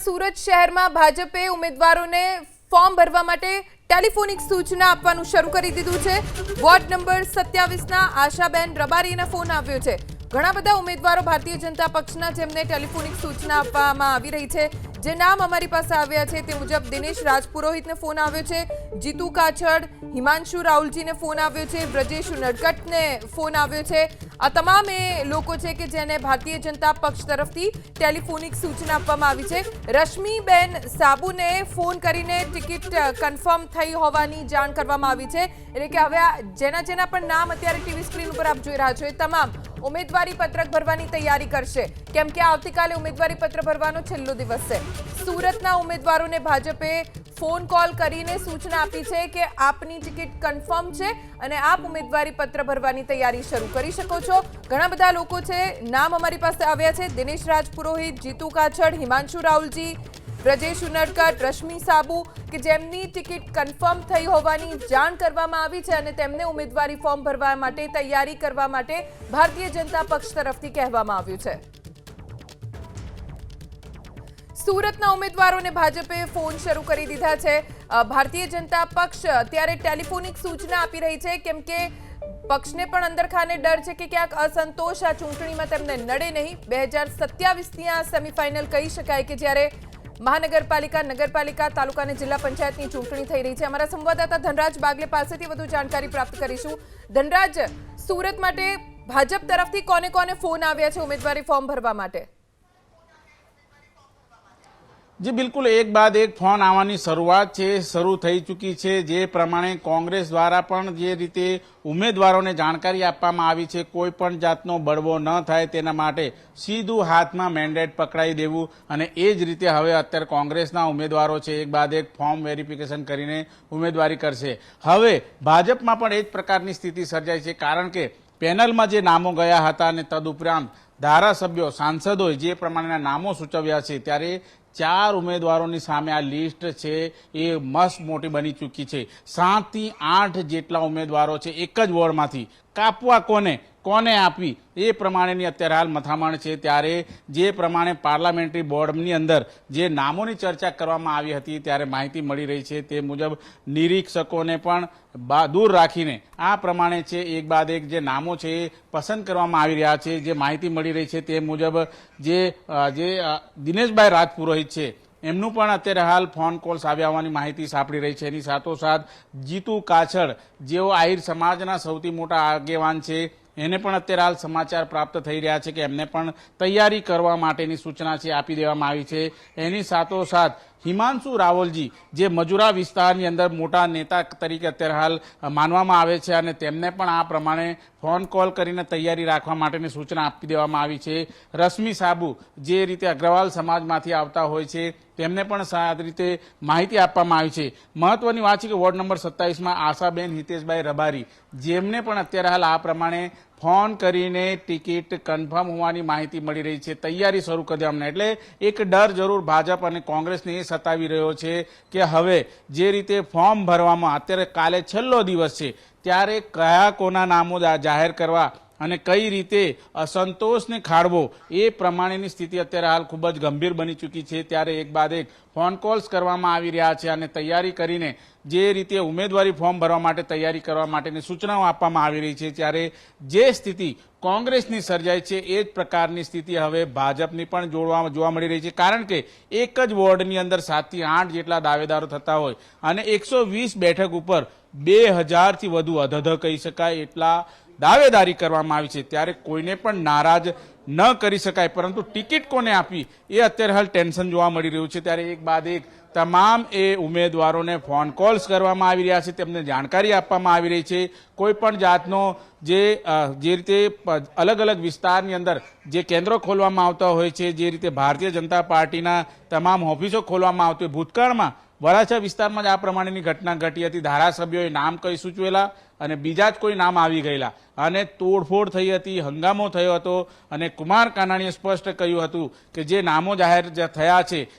સુરત શહેરમાં ભાજપે ઉમેદવારોને ફોર્મ ભરવા માટે ટેલિફોનિક સૂચના આપવાનું શરૂ કરી દીધું છે। વોર્ડ નંબર 27ના આશાબેન રબારીનો ફોન આવ્યો છે। ઘણા બધા ઉમેદવારો ભારતીય જનતા પક્ષના જેમને ટેલિફોનિક સૂચના આપવામાં આવી રહી છે। જે નામ અમારી પાસે આવ્યા છે તે મુજબ દિનેશ રાજપુરોહિતને ફોન આવ્યો છે, જીતુ કાછડ, હિમાંશુ રાहुलજીને ફોન આવ્યો છે, બ્રજેશ નડકટને ફોન આવ્યો છે। આ તમામ એ લોકો છે કે જેને ભારતીય જનતા પક્ષ તરફથી ટેલિફોનિક સૂચના આપવામાં આવી છે। રશ્મિબેન સાબુને ફોન કરીને ટિકિટ કન્ફર્મ થઈ હોવાની જાણ કરવામાં આવી છે। એટલે કે હવે જેના પણ નામ અત્યારે ટીવી સ્ક્રીન ઉપર આપ જોઈ રહ્યા છો એ તમામ ઉમેદવારી પત્રક ભરવાની તૈયારી કરશે, કેમ કે આવતીકાલે ઉમેદવારી પત્ર ભરવાનો છેલ્લો દિવસ છે। સુરતના ઉમેદવારોને ભાજપે ફોન કોલ કરીને સૂચના આપી છે કે આપની ટિકિટ કન્ફર્મ છે અને આપ ઉમેદવારી પત્ર ભરવાની તૈયારી શરૂ કરી શકો છો। ઘણા બધા લોકો છે, નામ અમારી પાસે આવ્યા છે, દિનેશ રાજપુરોહિત, જીતુ કાછડ, હિમાંશુ રાहुलજી, બ્રજેશ નડકટ, રશ્મિ સાબુ કે જેમની ટિકિટ કન્ફર્મ થઈ હોવાની જાણ કરવામાં આવી છે અને તેમને ઉમેદવારી ફોર્મ ભરવા માટે તૈયારી કરવા માટે ભારતીય જનતા પક્ષ તરફથી કહેવામાં આવ્યું છે। સુરતના ઉમેદવારોને ભાજપે ફોન શરૂ કરી દીધા છે। ભારતીય જનતા પક્ષ અત્યારે ટેલિફોનિક સૂચના આપી રહી છે, કેમ કે પક્ષને પણ અંદરખાને ડર છે કે ક્યાંક અસંતોષ આ ચૂંટણીમાં તેમને નડે નહીં। 2027ની આ સેમીફાઇનલ કહી શકાય કે જ્યારે મહાનગરપાલિકા, નગરપાલિકા, તાલુકા અને જિલ્લા પંચાયતની ચૂંટણી થઈ રહી છે। અમારા સંવાદદાતા ધનરાજ બાગલે પાસેથી વધુ જાણકારી પ્રાપ્ત કરીશું। ધનરાજ, સુરત માટે ભાજપ તરફથી કોને કોને ફોન આવ્યા છે ઉમેદવારી ફોર્મ ભરવા માટે? जी बिल्कुल, एक बाद एक फोन आवानी शुरुआत है, शुरू थई चूकी है। जे प्रमाणे कांग्रेस द्वारा पण जे रीते उम्मीदवारों ने जाणकारी आपवामां आवी छे, कोई पण जातनो बळवो न थाय तेना माटे सीधू हाथमां मेन्डेट पकड़ाई देवुं अने ए ज रीते हवे अत्यारे कांग्रेसना उम्मीदवारो छे एक बाद एक फॉर्म वेरिफिकेशन करीने उम्मीदवारी करशे। हवे भाजपमां पण ए ज प्रकारनी स्थिति सर्जाई छे, कारण के पेनलमां जे नामो गया हता अने तदुपरांत धारासभ्यो, सांसदोए जे प्रमाणेना नामो सूचव्या छे त्यारे 4 उम्मीदवारों सामे आ लिस्ट है ये मस्त मोटी बनी चूकी है। 7 થી 8 जेटला उम्मीदवारों है एक ज वोर्ड मांथी कापवा कोने कोने आपी ए प्रमाणेनी अत्यारे हाल मथामण छे। त्यारे जे प्रमाणे पार्लामेंटरी बोर्डनी अंदर जे नामोनी चर्चा करवामां आवी हती त्यारे माहिती मळी रही छे ते मुजब निरीक्षकोने पण दूर राखीने आ प्रमाणे छे एक बाद एक जे नामो छे पसंद करवामां आवी रह्या छे। जे माहिती मळी रही छे ते मुजब जे दिनेशभाई राजपुरोहित छे एमનું પણ અત્યારે હાલ ફોન કોલ્સ આવ્યા હોવાની માહિતી સાંપડી રહી છે। એની સાથોસાથ જીતુ કાછડ જેઓ આહિર સમાજના સૌથી મોટા આગેવાન છે એને પણ અત્યારે હાલ સમાચાર પ્રાપ્ત થઈ રહ્યા છે કે એમને પણ તૈયારી કરવા માટેની સૂચના છે આપી દેવામાં આવી છે। એની સાથોસાથ હિમાંશુ રાहुलજી જે મજુરા વિસ્તારની અંદર મોટા નેતા તરીકે અત્યારે હાલ માનવામાં આવે છે અને તેમને પણ આ પ્રમાણે ફોન કોલ કરીને તૈયારી રાખવા માટેની સૂચના આપી દેવામાં આવી છે। રશ્મિ સાબુ જે રીતે અગ્રવાલ સમાજમાંથી આવતા હોય છે તેમને પણ સારી રીતે માહિતી આપવામાં આવી છે। મહત્વની વાત છે કે વોર્ડ નંબર 27માં આશાબેન હિતેશભાઈ રબારી જેમને પણ અત્યારે હાલ આ પ્રમાણે ફોન કરીને ટિકિટ કન્ફર્મ હોવાની માહિતી મળી રહી છે, તૈયારી શરૂ કરી દેવામાં। એટલે એક ડર જરૂર ભાજપ અને કોંગ્રેસને એ સતાવી રહ્યો છે કે હવે જે રીતે ફોર્મ ભરવામાં અત્યારે કાલે છેલ્લો દિવસ છે ત્યારે કયા કોના નામો જાહેર કરવા અને કઈ રીતે અસંતોષને ખાળવો એ પ્રમાણેની સ્થિતિ અત્યારે હાલ ખૂબ જ ગંભીર બની ચૂકી છે। ત્યારે એક બાદ એક ફોન કોલ્સ કરવામાં આવી રહ્યા છે અને તૈયારી કરીને જે રીતે ઉમેદવારી ફોર્મ ભરવા માટે તૈયારી કરવા માટેની સૂચનાઓ આપવામાં આવી રહી છે, ત્યારે જે સ્થિતિ કોંગ્રેસની સર્જાઈ છે એ જ પ્રકારની સ્થિતિ હવે ભાજપની પણ જોવા મળી રહી છે। કારણ કે એક જ વોર્ડની અંદર 7 થી 8 જેટલા દાવેદારો થતા હોય અને 120 બેઠક ઉપર 2000 થી વધુ અધધ કહી શકાય એટલા દાવેદારી કરવામાં આવી છે। ત્યારે કોઈને પણ નારાજ ન કરી શકાય, પરંતુ ટિકિટ કોને આપી એ અત્યારે હાલ ટેન્શન જોવા મળી રહ્યું છે। ત્યારે એક બાદ એક તમામ એ ઉમેદવારોને ફોન કોલ્સ કરવામાં આવી રહ્યા છે, તેમને જાણકારી આપવામાં આવી રહી છે। કોઈ પણ જાતનો જે રીતે અલગ અલગ વિસ્તારની અંદર જે કેન્દ્રો ખોલવામાં આવતા હોય છે, જે રીતે ભારતીય જનતા પાર્ટીના તમામ ઓફિસો ખોલવામાં આવતી હોય, ભૂતકાળમાં વરાછા વિસ્તારમાં જ આ પ્રમાણેની ઘટના ઘટી હતી। ધારાસભ્યોએ નામ કઈ સૂચવેલા અને બીજા જ કોઈ નામ આવી ગયેલા અને તોડફોડ થઈ હતી, હંગામો થયો હતો અને કુમાર કાનાણીએ સ્પષ્ટ કહ્યું હતું કે જે નામો જાહેર થયા છે